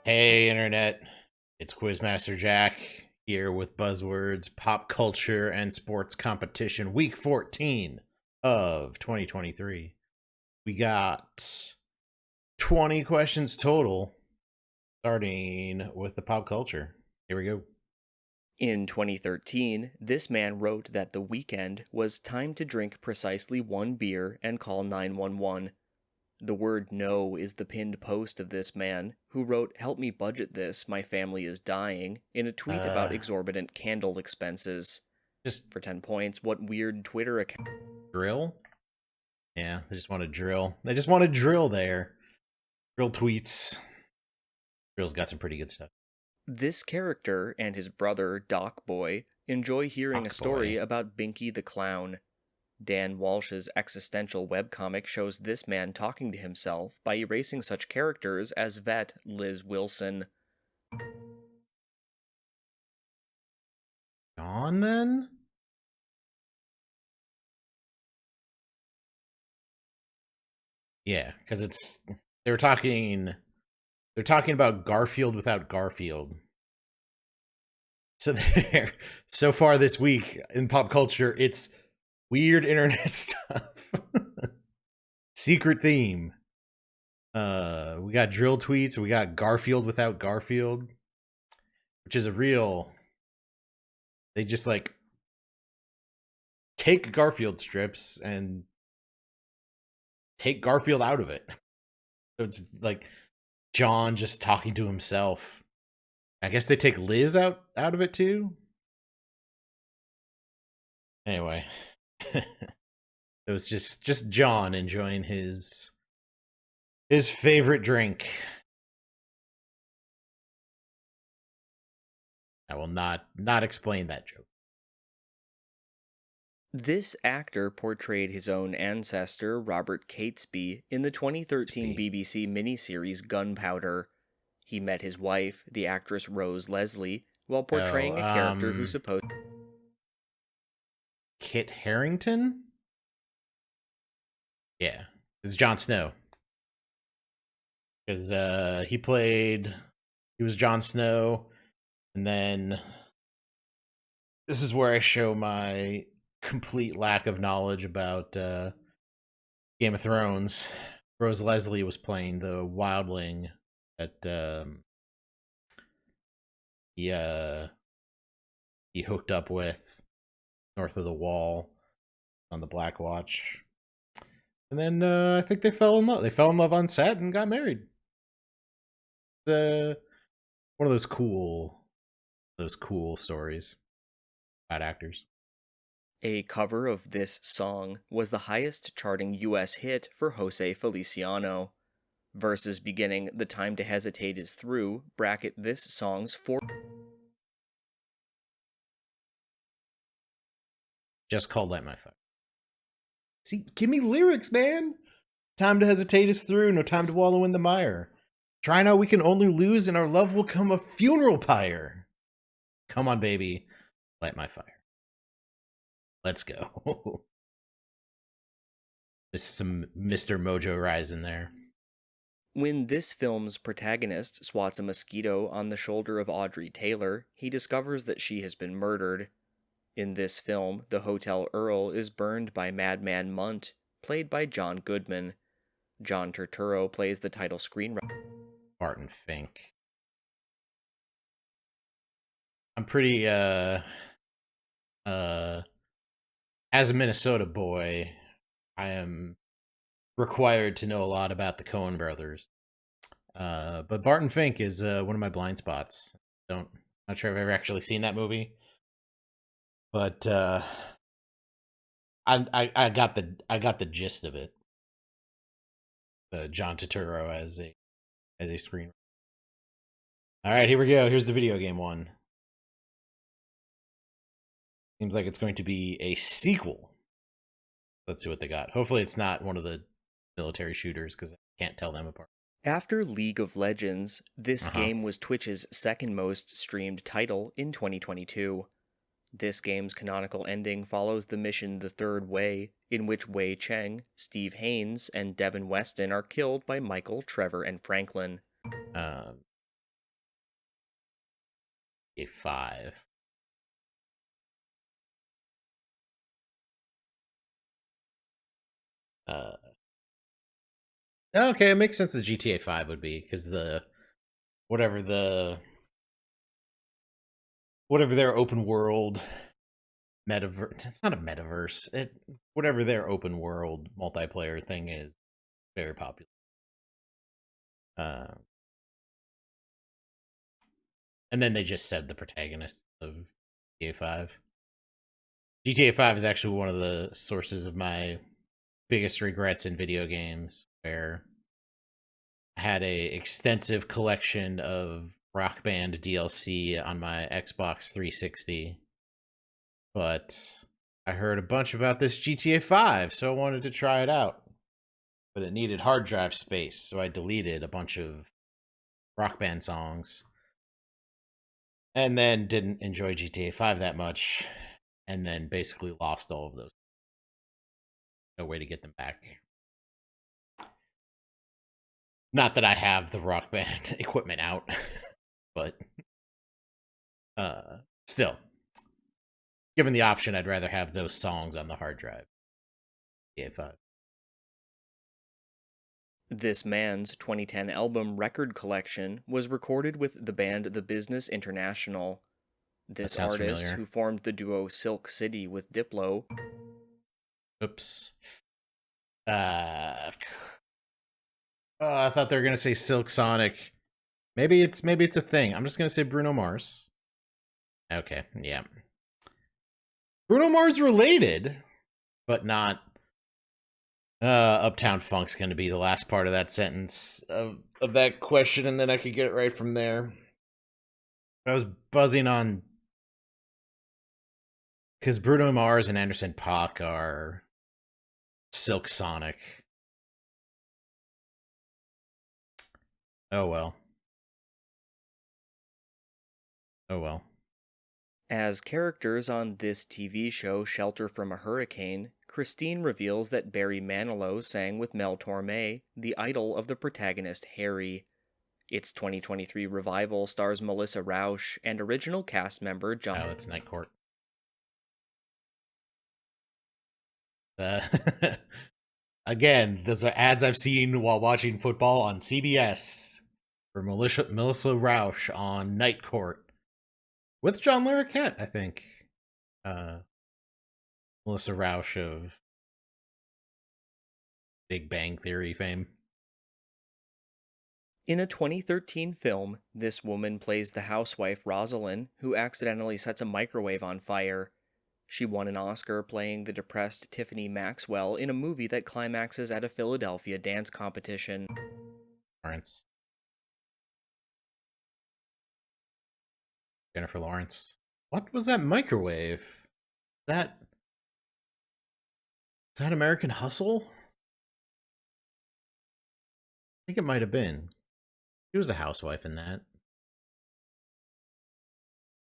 Hey, Internet. It's Quizmaster Jack here with Buzzwords Pop Culture and Sports Competition Week 14 of 2023. We got 20 questions total, starting with the pop culture. Here we go. In 2013, this man wrote that the weekend was time to drink precisely one beer and call 911. The word no is the pinned post of this man, who wrote, "Help me budget this, my family is dying," in a tweet about Uh, exorbitant candle expenses. just For 10 points, what weird Twitter account? drill. Yeah, they just want to drill. They just want to drill there. Drill tweets. Drill's got some pretty good stuff. This character and his brother, Doc Boy, enjoy hearing a Fuck story boy. about Binky the Clown. Dan Walsh's existential webcomic shows this man talking to himself by erasing such characters as vet Liz Wilson. On then? Yeah, because they were talking they're talking about Garfield without Garfield. So there, so far this week in pop culture, it's weird internet stuff. Secret theme. We got drill tweets. We got Garfield without Garfield, which is a real. They just like take Garfield strips and take Garfield out of it. So it's like John just talking to himself. I guess they take Liz out of it too. Anyway, it was just John enjoying his favorite drink. I will not explain that joke. This actor portrayed his own ancestor, Robert Catesby, in the 2013 BBC miniseries Gunpowder. He met his wife, the actress Rose Leslie, while portraying a character who supposed. Kit Harington? Yeah, it's Jon Snow. Because he was Jon Snow, and then this is where I show my complete lack of knowledge about Game of Thrones. Rose Leslie was playing the wildling that he he hooked up with north of the Wall on the Black Watch, and then I think they fell in love. They fell in love on set and got married. The One of those cool stories about actors. A cover of this song was the highest charting US hit for Jose Feliciano. Verses beginning "The time to hesitate is through" bracket this song's four. Just call Light My Fire. See, give me lyrics, man. Time to hesitate is through. No time to wallow in the mire. Try now, we can only lose, and our love will come a funeral pyre. Come on, baby, light my fire. Let's go. There's some Mr. Mojo Rise in there. When this film's protagonist swats a mosquito on the shoulder of Audrey Taylor, he discovers that she has been murdered. In this film, the Hotel Earl is burned by Madman Munt, played by John Goodman. John Turturro plays the title screenwriter. Barton Fink. I'm pretty as a Minnesota boy, I am required to know a lot about the Coen brothers. But Barton Fink is one of my blind spots. Not sure I've ever actually seen that movie, but I got the gist of it. John Turturro as a screenwriter. All right, here we go. Here's the video game one. Seems like it's going to be a sequel. Let's see what they got. Hopefully, it's not one of the military shooters because I can't tell them apart. After League of Legends, this game was Twitch's second most streamed title in 2022. This game's canonical ending follows the mission The Third Way, in which Wei Cheng, Steve Haynes, and Devin Weston are killed by Michael, Trevor, and Franklin. GTA 5. Okay, it makes sense that GTA 5 would be because whatever the whatever their open world metaverse. It's not a metaverse. Whatever their open world multiplayer thing is, very popular. Uh, and then they just said the protagonist of GTA 5. GTA 5 is actually one of the sources of my biggest regrets in video games, where I had a extensive collection of Rock Band DLC on my Xbox 360, but I heard a bunch about this GTA 5, so I wanted to try it out. But it needed hard drive space, so I deleted a bunch of Rock Band songs and then didn't enjoy GTA 5 that much, and then basically lost all of those. No way to get them back. Not that I have the Rock Band equipment out, but still, given the option, I'd rather have those songs on the hard drive. GTA 5. This man's 2010 album record collection was recorded with the band The Business International. That This sounds artist, familiar. who formed the duo Silk City with Diplo. Oops. I thought they were gonna say Silk Sonic. Maybe it's a thing. I'm just gonna say Bruno Mars. Okay, yeah. Bruno Mars related, but not. Uptown Funk's gonna be the last part of that sentence of that question, and then I could get it right from there. I was buzzing on because Bruno Mars and Anderson .Paak are Silk Sonic. Oh well. Oh well. As characters on this TV show Shelter from a Hurricane, Christine reveals that Barry Manilow sang with Mel Torme, the idol of the protagonist Harry. Its 2023 revival stars Melissa Rauch and original cast member John. Oh, it's Night Court. Again, those are ads I've seen while watching football on CBS for Melissa Rauch on Night Court with John Larroquette, I think. Melissa Rauch of Big Bang Theory fame. In a 2013 film, this woman plays the housewife Rosalind, who accidentally sets a microwave on fire. She won an Oscar playing the depressed Tiffany Maxwell in a movie that climaxes at a Philadelphia dance competition. Lawrence. Jennifer Lawrence. What was that microwave? Is that American Hustle? I think it might have been. She was a housewife in that.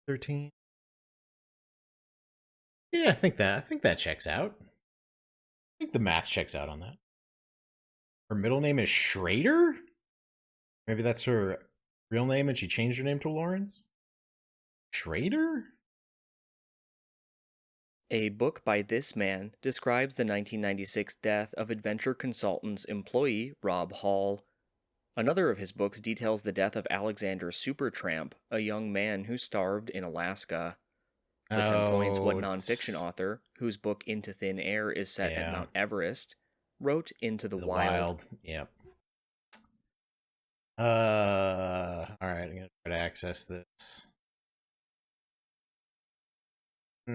13. Yeah, I think that checks out. I think the math checks out on that. Her middle name is Schrader? Maybe that's her real name and she changed her name to Lawrence? Schrader? A book by this man describes the 1996 death of adventure consultants employee Rob Hall. Another of his books details the death of Alexander Supertramp, a young man who starved in Alaska. For 10 points, what nonfiction author, whose book Into Thin Air is set at Mount Everest, wrote Into the Wild? Yep. All right, I'm gonna try to access this. I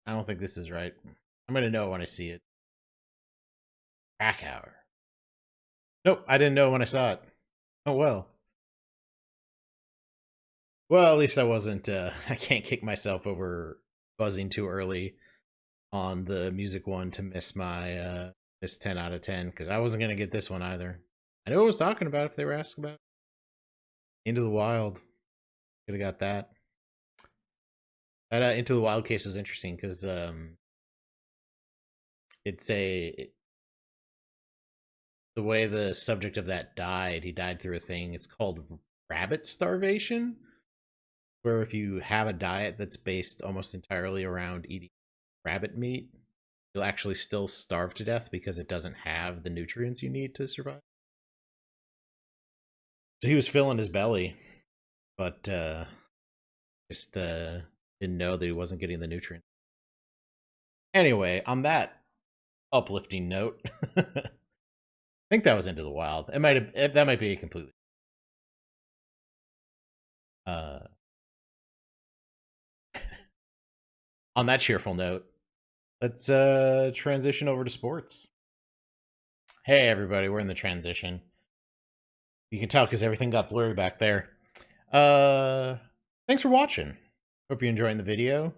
don't think this is right. I'm gonna know when I see it. Krakauer. Nope, I didn't know when I saw it. Oh well. Well, at least I wasn't. I can't kick myself over buzzing too early on the music one to miss my miss 10 out of 10 because I wasn't gonna get this one either. I knew what I was talking about if they were asking about Into the Wild. Could have got that. That Into the Wild case was interesting because the way the subject of that died, he died through a thing. It's called rabbit starvation, where if you have a diet that's based almost entirely around eating rabbit meat, you'll actually still starve to death because it doesn't have the nutrients you need to survive. So he was filling his belly, but just didn't know that he wasn't getting the nutrients. Anyway, on that uplifting note, I think that was Into the Wild. That might be a completely uh on that cheerful note, let's transition over to sports. Hey everybody, we're in the transition. You can tell because everything got blurry back there. Thanks for watching. Hope you're enjoying the video.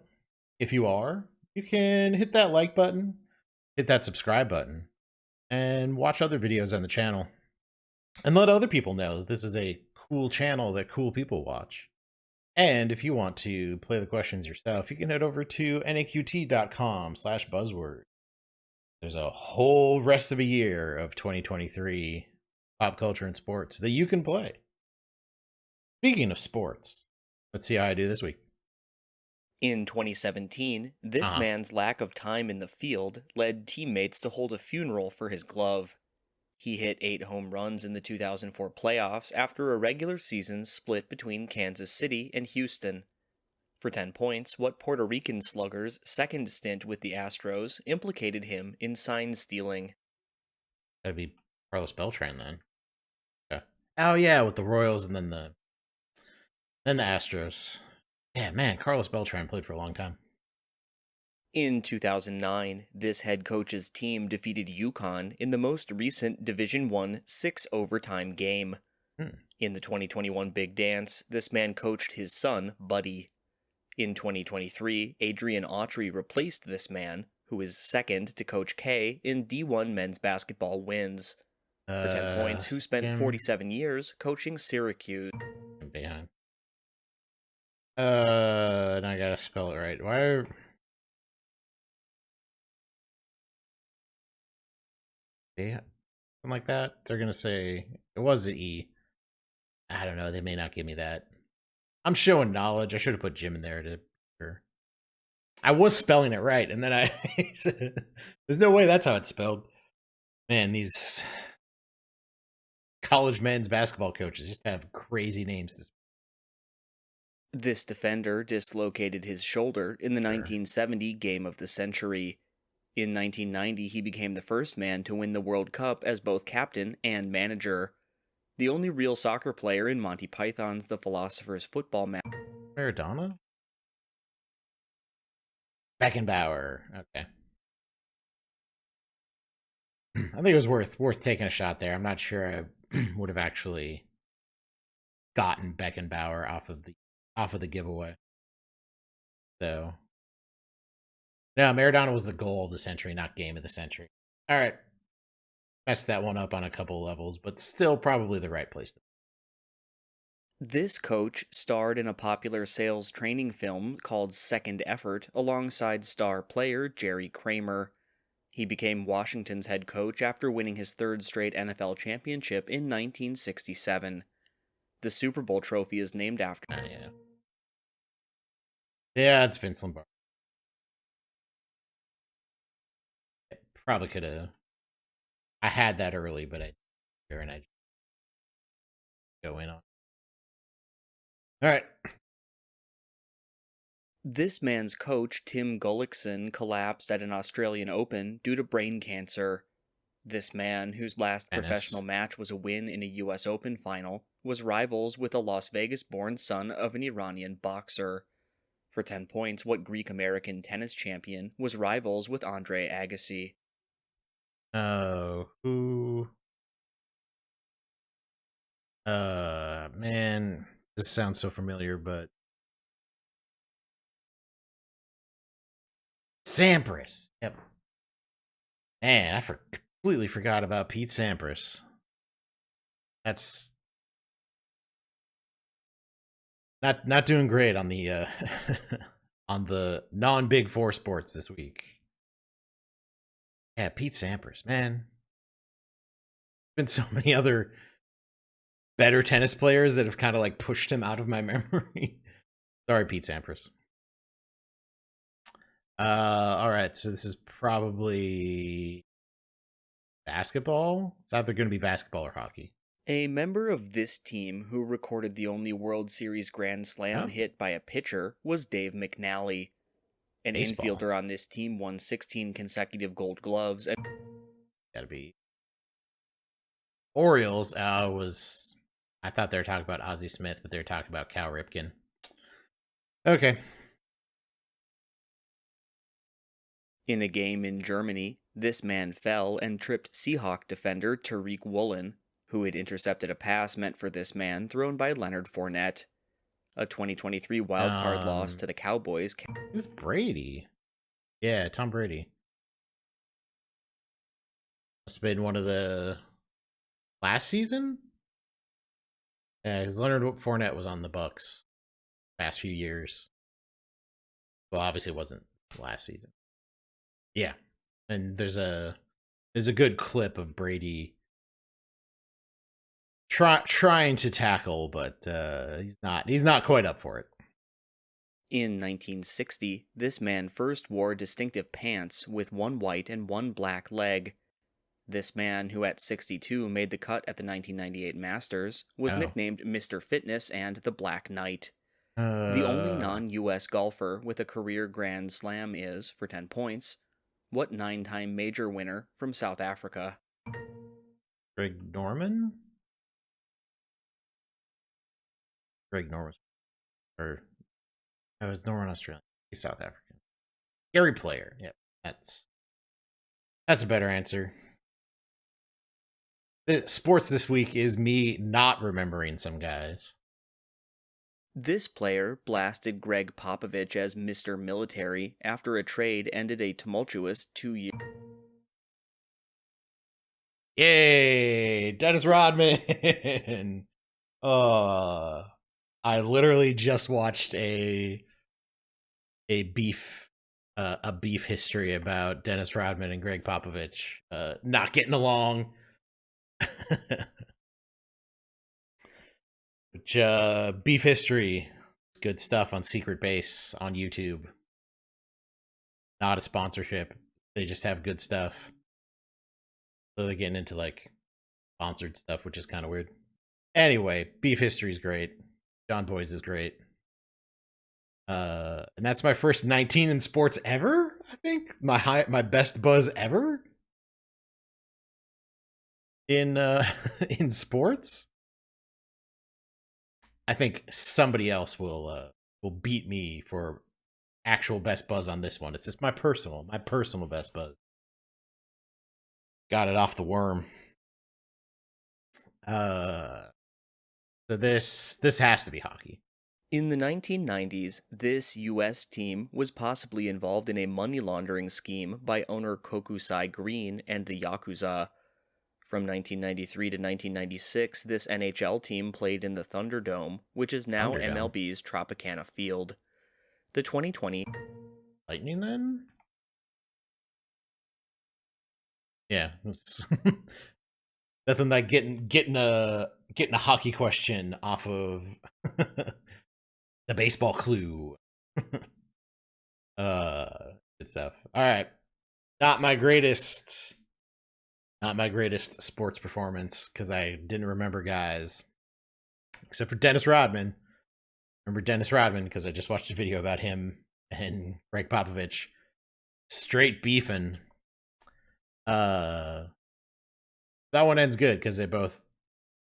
If you are, you can hit that like button, hit that subscribe button, and watch other videos on the channel. And let other people know that this is a cool channel that cool people watch. And if you want to play the questions yourself, you can head over to naqt.com/buzzword. There's a whole rest of a year of 2023 pop culture and sports that you can play. Speaking of sports, let's see how I do this week. In 2017, this man's lack of time in the field led teammates to hold a funeral for his glove. He hit 8 home runs in the 2004 playoffs after a regular season split between Kansas City and Houston. For 10 points, what Puerto Rican slugger's second stint with the Astros implicated him in sign stealing? That'd be Carlos Beltran then. Yeah. Oh yeah, with the Royals and then the Astros. Yeah, man, Carlos Beltran played for a long time. In 2009, this head coach's team defeated UConn in the most recent Division I 6-overtime game. In the 2021 Big Dance, this man coached his son, Buddy. In 2023, Adrian Autry replaced this man, who is second to Coach K in D1 men's basketball wins. For 10 points, who spent 47 years coaching Syracuse. Behind. Now I gotta spell it right. Why? Yeah, something like that. They're gonna say it was an E. I don't know. They may not give me that. I'm showing knowledge. I should have put Jim in there to sure. I was spelling it right, and then I there's no way that's how it's spelled. Man, these college men's basketball coaches just have crazy names. This defender dislocated his shoulder in the 1970 Game of the Century. In 1990, he became the first man to win the World Cup as both captain and manager. The only real soccer player in Monty Python's The Philosopher's Football match. Maradona? Beckenbauer. Okay. I think it was worth taking a shot there. I'm not sure I would have actually gotten Beckenbauer off of the giveaway. So no, Maradona was the goal of the century, not game of the century. All right. Messed that one up on a couple levels, but still probably the right place. This coach starred in a popular sales training film called Second Effort alongside star player Jerry Kramer. He became Washington's head coach after winning his third straight NFL championship in 1967. The Super Bowl trophy is named after him. Yeah, it's Vince Lombardi. Probably could have. I had that early, but I go in on. All right. This man's coach, Tim Gullickson, collapsed at an Australian Open due to brain cancer. This man, whose last professional match was a win in a U.S. Open final, was rivals with a Las Vegas-born son of an Iranian boxer. For 10 points, what Greek-American tennis champion was rivals with Andre Agassi? Oh, who? Man, this sounds so familiar, but Sampras. Yep. Man, I completely forgot about Pete Sampras. That's not doing great on the on the non-Big Four sports this week. Yeah, Pete Sampras, man. Been so many other better tennis players that have kind of like pushed him out of my memory. Sorry, Pete Sampras. All right, so this is probably basketball. It's either going to be basketball or hockey. A member of this team who recorded the only World Series Grand Slam hit by a pitcher was Dave McNally. An Baseball. infielder on this team won 16 consecutive Gold Gloves. And gotta be Orioles. I thought they were talking about Ozzie Smith, but they were talking about Cal Ripken. Okay. in a game in Germany, this man fell and tripped Seahawk defender Tariq Woolen, who had intercepted a pass meant for this man thrown by Leonard Fournette. A 2023 wildcard loss to the Cowboys. This is Brady. Yeah, Tom Brady. Must have been one of the last season? Yeah, because Leonard Fournette was on the Bucks past few years. Well, obviously it wasn't last season. Yeah. And there's a good clip of Brady trying to tackle, but he's not quite up for it. In 1960, this man first wore distinctive pants with one white and one black leg. This man, who at 62 made the cut at the 1998 Masters, was nicknamed Mr. Fitness and the Black Knight. The only non-U.S. golfer with a career Grand Slam is, for 10 points, what 9-time major winner from South Africa? Greg Norman? Greg Norman. Or, it was Norman Australian. He's South African. Gary Player. Yep, that's a better answer. The sports this week is me not remembering some guys. This player blasted Greg Popovich as Mr. Military after a trade ended a tumultuous 2-year. Yay! Dennis Rodman! I literally just watched a beef history about Dennis Rodman and Greg Popovich not getting along. Which beef history, good stuff on Secret Base on YouTube. Not a sponsorship. They just have good stuff. So they're getting into like sponsored stuff, which is kind of weird. Anyway, beef history is great. John Boys is great. And that's my first 19 in sports ever, I think. My best buzz ever in in sports. I think somebody else will beat me for actual best buzz on this one. It's just my personal best buzz. Got it off the worm. So this has to be hockey. In the 1990s, this U.S. team was possibly involved in a money laundering scheme by owner Kokusai Green and the Yakuza. From 1993 to 1996, this NHL team played in the Thunderdome, which is now MLB's Tropicana Field. The 2020 Lightning, then? Yeah. Nothing like getting a hockey question off of the baseball clue. Good stuff. All right. Not my greatest sports performance because I didn't remember guys except for Dennis Rodman. Remember Dennis Rodman because I just watched a video about him and Greg Popovich straight beefing. That one ends good because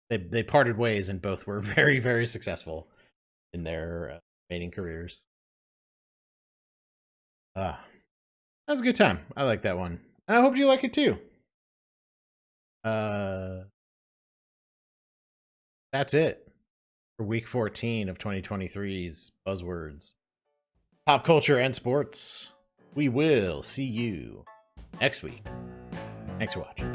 they parted ways and both were very, very successful in their remaining careers. That was a good time. I like that one, and I hope you like it too. That's it for week 14 of 2023's Buzzwords, Pop Culture and Sports. We will see you next week. Thanks for watching.